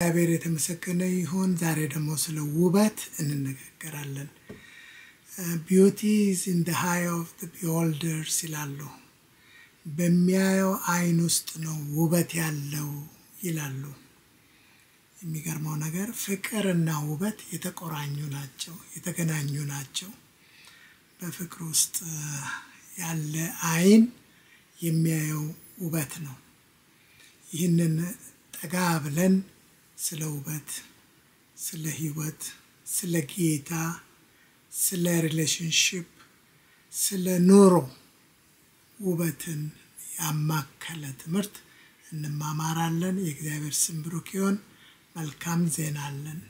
እግዚአብሔር የተመሰገነ ይሁን። ዛሬ ደግሞ ስለ ውበት እንነጋገራለን። Beauty is in the eye of the beholder ይላሉ። በሚያየው አይን ውስጥ ነው ውበት ያለው ይላሉ። የሚገርመው ነገር ፍቅርና ውበት የተቆራኙ ናቸው፣ የተገናኙ ናቸው። በፍቅር ውስጥ ያለ አይን የሚያየው ውበት ነው። ይህንን ጠጋ ብለን ስለ ውበት፣ ስለ ህይወት፣ ስለ ጌታ፣ ስለ ሪሌሽንሺፕ፣ ስለ ኑሮ ውበትን ያማከለ ትምህርት እንማማራለን። የእግዚአብሔር ስም ብሩክ ይሁን። መልካም ዜና አለን።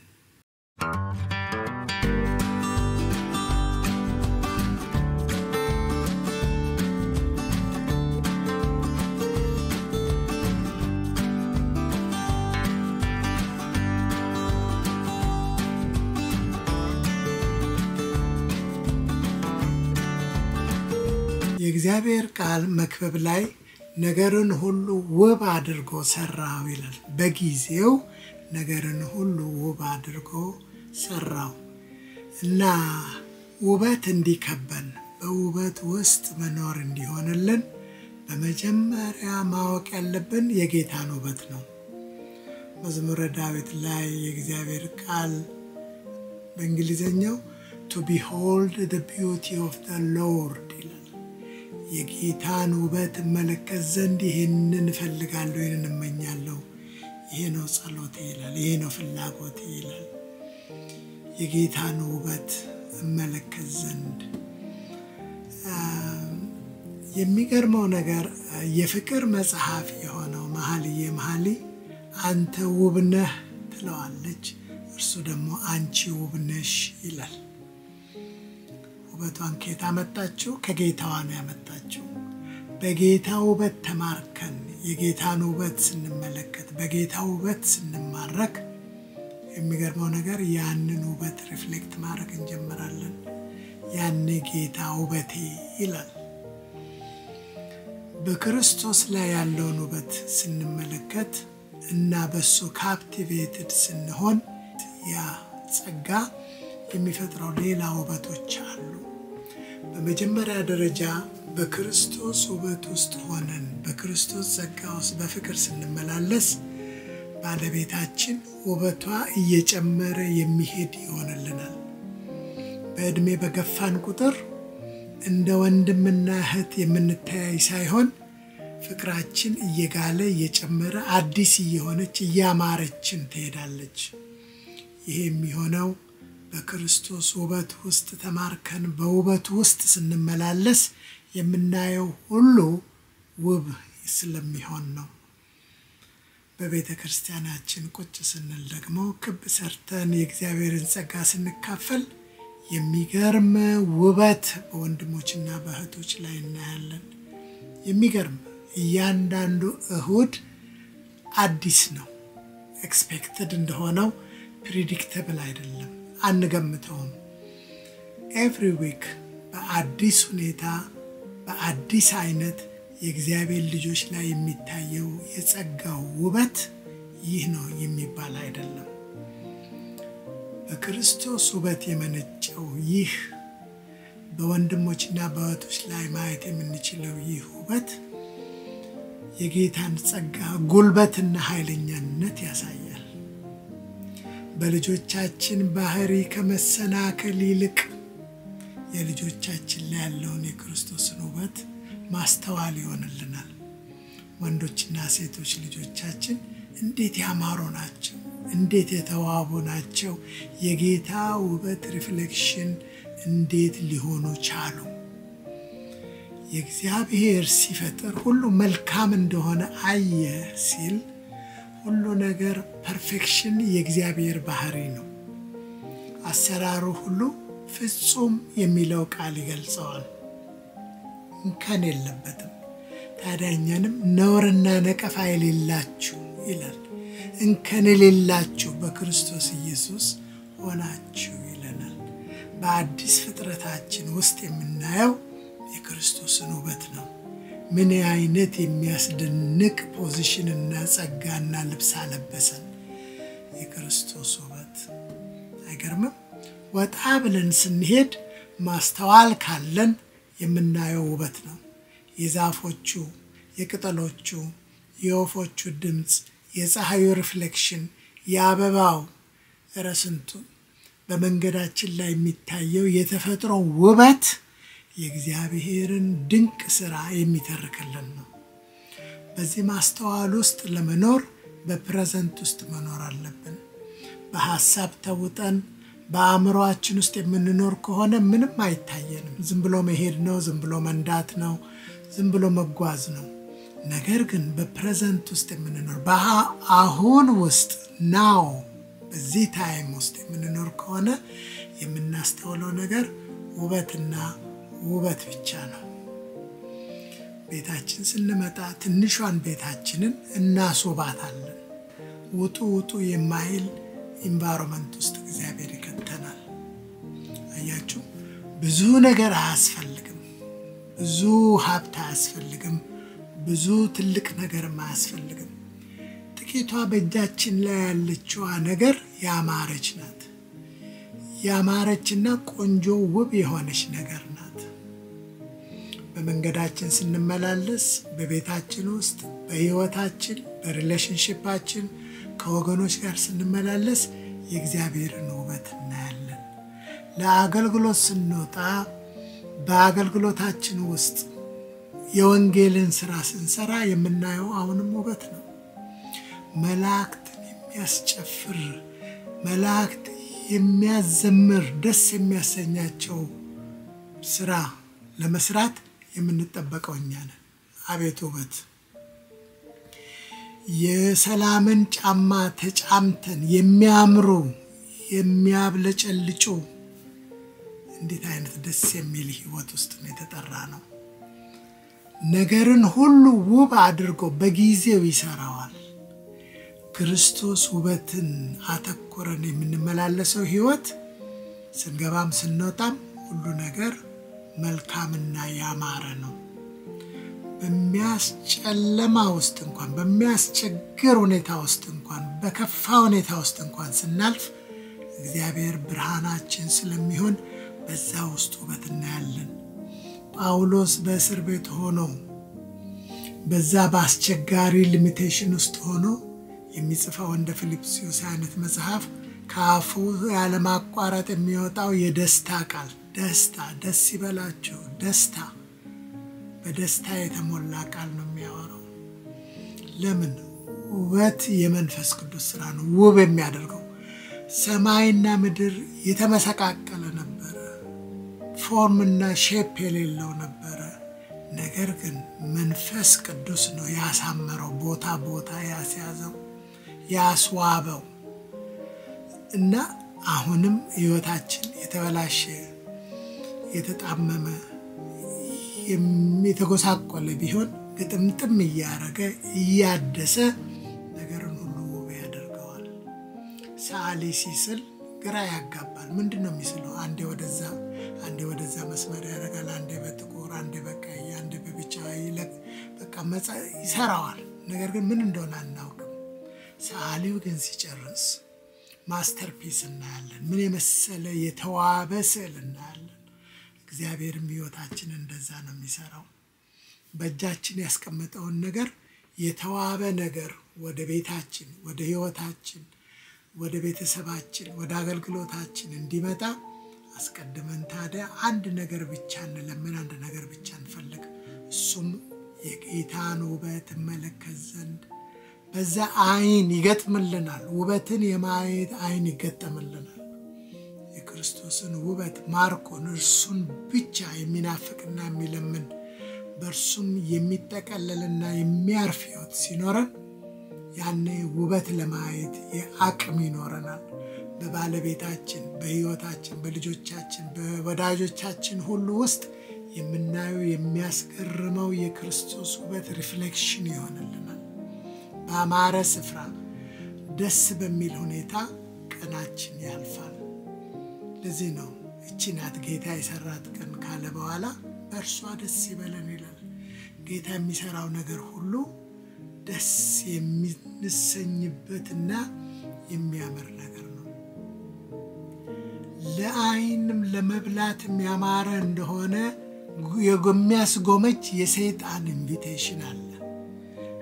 የእግዚአብሔር ቃል መክብብ ላይ ነገርን ሁሉ ውብ አድርጎ ሰራው ይላል። በጊዜው ነገርን ሁሉ ውብ አድርጎ ሰራው እና ውበት እንዲከበን በውበት ውስጥ መኖር እንዲሆንልን በመጀመሪያ ማወቅ ያለብን የጌታን ውበት ነው። መዝሙረ ዳዊት ላይ የእግዚአብሔር ቃል በእንግሊዘኛው to behold the beauty of the Lord ይላል። የጌታን ውበት መለከት ዘንድ ይሄንን ፈልጋለሁ፣ ይሄንን እመኛለሁ፣ ይሄ ነው ጸሎቴ ይላል፣ ይሄ ነው ፍላጎቴ ይላል። የጌታን ውበት መለከት ዘንድ የሚገርመው ነገር የፍቅር መጽሐፍ የሆነው መኃልየ አንተ ውብ ነህ ትለዋለች፣ እርሱ ደግሞ አንቺ ውብ ነሽ ይላል። ውበቷን ከየት አመጣችው? ከጌታዋ ነው ያመጣችው። በጌታ ውበት ተማርከን የጌታን ውበት ስንመለከት፣ በጌታ ውበት ስንማረክ የሚገርመው ነገር ያንን ውበት ሪፍሌክት ማድረግ እንጀምራለን። ያኔ ጌታ ውበቴ ይላል። በክርስቶስ ላይ ያለውን ውበት ስንመለከት እና በሱ ካፕቲቬትድ ስንሆን ያ ጸጋ የሚፈጥረው ሌላ ውበቶች አሉ። በመጀመሪያ ደረጃ በክርስቶስ ውበት ውስጥ ሆነን በክርስቶስ ጸጋ ውስጥ በፍቅር ስንመላለስ ባለቤታችን ውበቷ እየጨመረ የሚሄድ ይሆንልናል። በእድሜ በገፋን ቁጥር እንደ ወንድምና እህት የምንተያይ ሳይሆን ፍቅራችን እየጋለ እየጨመረ አዲስ እየሆነች እያማረችን ትሄዳለች። ይሄ የሚሆነው በክርስቶስ ውበት ውስጥ ተማርከን በውበት ውስጥ ስንመላለስ የምናየው ሁሉ ውብ ስለሚሆን ነው። በቤተ ክርስቲያናችን ቁጭ ስንል ደግሞ ክብ ሰርተን የእግዚአብሔርን ጸጋ ስንካፈል የሚገርም ውበት በወንድሞችና በእህቶች ላይ እናያለን። የሚገርም እያንዳንዱ እሁድ አዲስ ነው። ኤክስፔክትድ እንደሆነው ፕሪዲክተብል አይደለም፣ አንገምተውም። ኤቭሪ ዊክ በአዲስ ሁኔታ በአዲስ አይነት የእግዚአብሔር ልጆች ላይ የሚታየው የጸጋው ውበት ይህ ነው የሚባል አይደለም። በክርስቶስ ውበት የመነጨው ይህ በወንድሞችና በእህቶች ላይ ማየት የምንችለው ይህ ውበት የጌታን ጸጋ ጉልበትና ኃይለኛነት ያሳያል። በልጆቻችን ባህሪ ከመሰናከል ይልቅ የልጆቻችን ላይ ያለውን የክርስቶስን ውበት ማስተዋል ይሆንልናል። ወንዶችና ሴቶች ልጆቻችን እንዴት ያማሩ ናቸው፣ እንዴት የተዋቡ ናቸው፣ የጌታ ውበት ሪፍሌክሽን እንዴት ሊሆኑ ቻሉ። የእግዚአብሔር ሲፈጥር ሁሉ መልካም እንደሆነ አየ ሲል ሁሉ ነገር ፐርፌክሽን የእግዚአብሔር ባህሪ ነው። አሰራሩ ሁሉ ፍጹም የሚለው ቃል ይገልጸዋል። እንከን የለበትም። ታዲያኛንም ነውርና ነቀፋ የሌላችሁ ይላል። እንከን የሌላችሁ በክርስቶስ ኢየሱስ ሆናችሁ ይለናል። በአዲስ ፍጥረታችን ውስጥ የምናየው የክርስቶስን ውበት ነው። ምን አይነት የሚያስደንቅ ፖዚሽንና ጸጋና ልብስ አለበሰን። የክርስቶስ ውበት። አይገርምም? ወጣ ብለን ስንሄድ ማስተዋል ካለን የምናየው ውበት ነው። የዛፎቹ፣ የቅጠሎቹ፣ የወፎቹ ድምጽ፣ የፀሐዩ ሪፍሌክሽን፣ የአበባው ረስንቱ በመንገዳችን ላይ የሚታየው የተፈጥሮ ውበት የእግዚአብሔርን ድንቅ ሥራ የሚተርክልን ነው። በዚህ ማስተዋል ውስጥ ለመኖር በፕሬዘንት ውስጥ መኖር አለብን። በሐሳብ ተውጠን በአእምሮአችን ውስጥ የምንኖር ከሆነ ምንም አይታየንም። ዝም ብሎ መሄድ ነው፣ ዝም ብሎ መንዳት ነው፣ ዝም ብሎ መጓዝ ነው። ነገር ግን በፕሬዘንት ውስጥ የምንኖር በአሁን ውስጥ ናው በዚህ ታይም ውስጥ የምንኖር ከሆነ የምናስተውለው ነገር ውበትና ውበት ብቻ ነው። ቤታችን ስንመጣ ትንሿን ቤታችንን እናስውባታለን። ውጡ ውጡ የማይል ኢንቫይሮንመንት ውስጥ እግዚአብሔር ይከተናል። አያችሁ፣ ብዙ ነገር አያስፈልግም፣ ብዙ ሀብት አያስፈልግም፣ ብዙ ትልቅ ነገር አያስፈልግም። ጥቂቷ በእጃችን ላይ ያለችዋ ነገር ያማረች ናት። ያማረችና ቆንጆ ውብ የሆነች ነገር ናት። በመንገዳችን ስንመላለስ፣ በቤታችን ውስጥ፣ በህይወታችን፣ በሪሌሽንሺፓችን ከወገኖች ጋር ስንመላለስ የእግዚአብሔርን ውበት እናያለን። ለአገልግሎት ስንወጣ በአገልግሎታችን ውስጥ የወንጌልን ሥራ ስንሰራ የምናየው አሁንም ውበት ነው። መላእክትን የሚያስጨፍር፣ መላእክት የሚያዘምር፣ ደስ የሚያሰኛቸው ሥራ ለመስራት የምንጠበቀው እኛ ነን። አቤት ውበት! የሰላምን ጫማ ተጫምተን የሚያምሩ የሚያብለጨልጩ እንዴት አይነት ደስ የሚል ህይወት ውስጥ ነው የተጠራ ነው። ነገርን ሁሉ ውብ አድርጎ በጊዜው ይሰራዋል። ክርስቶስ ውበትን አተኮረን የምንመላለሰው ህይወት ስንገባም ስንወጣም ሁሉ ነገር መልካምና ያማረ ነው። በሚያስጨለማ ውስጥ እንኳን፣ በሚያስቸግር ሁኔታ ውስጥ እንኳን፣ በከፋ ሁኔታ ውስጥ እንኳን ስናልፍ እግዚአብሔር ብርሃናችን ስለሚሆን በዛ ውስጥ ውበት እናያለን። ጳውሎስ በእስር ቤት ሆኖ በዛ በአስቸጋሪ ሊሚቴሽን ውስጥ ሆኖ የሚጽፈው እንደ ፊልጵስዩስ አይነት መጽሐፍ ከአፉ ያለማቋረጥ የሚወጣው የደስታ ቃል፣ ደስታ፣ ደስ ይበላችሁ፣ ደስታ፣ በደስታ የተሞላ ቃል ነው የሚያወራው። ለምን? ውበት የመንፈስ ቅዱስ ሥራ ነው ውብ የሚያደርገው። ሰማይና ምድር የተመሰቃቀለ ነበረ፣ ፎርምና ሼፕ የሌለው ነበረ። ነገር ግን መንፈስ ቅዱስ ነው ያሳመረው፣ ቦታ ቦታ ያስያዘው፣ ያስዋበው። እና አሁንም ህይወታችን የተበላሸ፣ የተጣመመ፣ የተጎሳቆለ ቢሆን ግጥምጥም እያረገ እያደሰ ነገርን ሁሉ ውብ ያደርገዋል። ሰዓሊ ሲስል ግራ ያጋባል። ምንድነው የሚስለው? አንዴ ወደዛ መስመር ያደርጋል፣ አንዴ በጥቁር፣ አንዴ በቀይ፣ አንዴ በቢጫ በቃ ይሰራዋል። ነገር ግን ምን እንደሆነ አናውቅም። ሰዓሊው ግን ሲጨርስ ማስተርፒስ እናያለን። ምን የመሰለ የተዋበ ስዕል እናያለን። እግዚአብሔርም ህይወታችን እንደዛ ነው የሚሰራው። በእጃችን ያስቀመጠውን ነገር የተዋበ ነገር ወደ ቤታችን፣ ወደ ህይወታችን፣ ወደ ቤተሰባችን፣ ወደ አገልግሎታችን እንዲመጣ አስቀድመን ታዲያ አንድ ነገር ብቻ እንለምን፣ አንድ ነገር ብቻ እንፈልግ። እሱም የጌታን ውበት መለከት ዘንድ በዛ አይን ይገጥምልናል። ውበትን የማየት አይን ይገጠምልናል። የክርስቶስን ውበት ማርኮን እርሱን ብቻ የሚናፍቅና የሚለምን በእርሱም የሚጠቀለልና የሚያርፍ ህይወት ሲኖረን ያኔ ውበት ለማየት የአቅም ይኖረናል። በባለቤታችን፣ በህይወታችን፣ በልጆቻችን፣ በወዳጆቻችን ሁሉ ውስጥ የምናየው የሚያስገርመው የክርስቶስ ውበት ሪፍሌክሽን ይሆንልናል። በአማረ ስፍራ ደስ በሚል ሁኔታ ቀናችን ያልፋል። ለዚህ ነው እቺ ናት ጌታ የሰራት ቀን ካለ በኋላ በእርሷ ደስ ይበለን ይላል። ጌታ የሚሰራው ነገር ሁሉ ደስ የሚሰኝበትና የሚያምር ነገር ነው። ለአይንም ለመብላትም ያማረ እንደሆነ የሚያስጎመጅ የሰይጣን ኢንቪቴሽን አለ።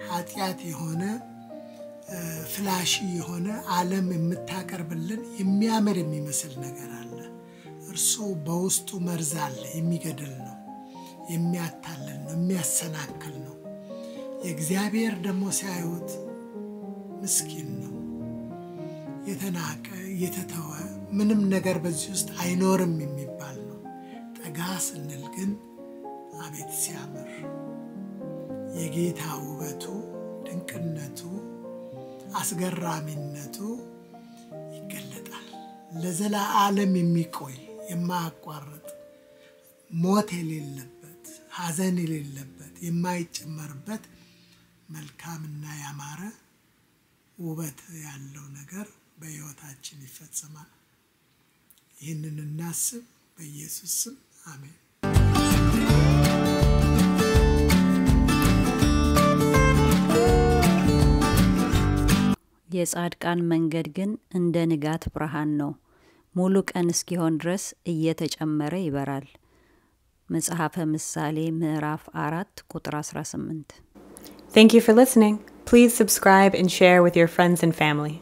ኃጢአት የሆነ ፍላሺ የሆነ ዓለም የምታቀርብልን የሚያምር የሚመስል ነገር አለ። እርሱ በውስጡ መርዝ አለ፣ የሚገድል ነው፣ የሚያታልል ነው፣ የሚያሰናክል ነው። የእግዚአብሔር ደግሞ ሲያዩት ምስኪን ነው፣ የተናቀ የተተወ ምንም ነገር በዚህ ውስጥ አይኖርም የሚባል ነው። ጠጋ ስንል ግን አቤት ሲያምር የጌታ ውበቱ፣ ድንቅነቱ፣ አስገራሚነቱ ይገለጣል። ለዘላለም የሚቆይ የማያቋርጥ ሞት የሌለበት ሐዘን የሌለበት የማይጨመርበት መልካምና ያማረ ውበት ያለው ነገር በሕይወታችን ይፈጸማል። ይህንን እናስብ። በኢየሱስ ስም አሜን። የጻድቃን መንገድ ግን እንደ ንጋት ብርሃን ነው፣ ሙሉ ቀን እስኪሆን ድረስ እየተጨመረ ይበራል። መጽሐፈ ምሳሌ ምዕራፍ 4 ቁጥር 18። Thank you for listening. Please subscribe and share with your friends and family.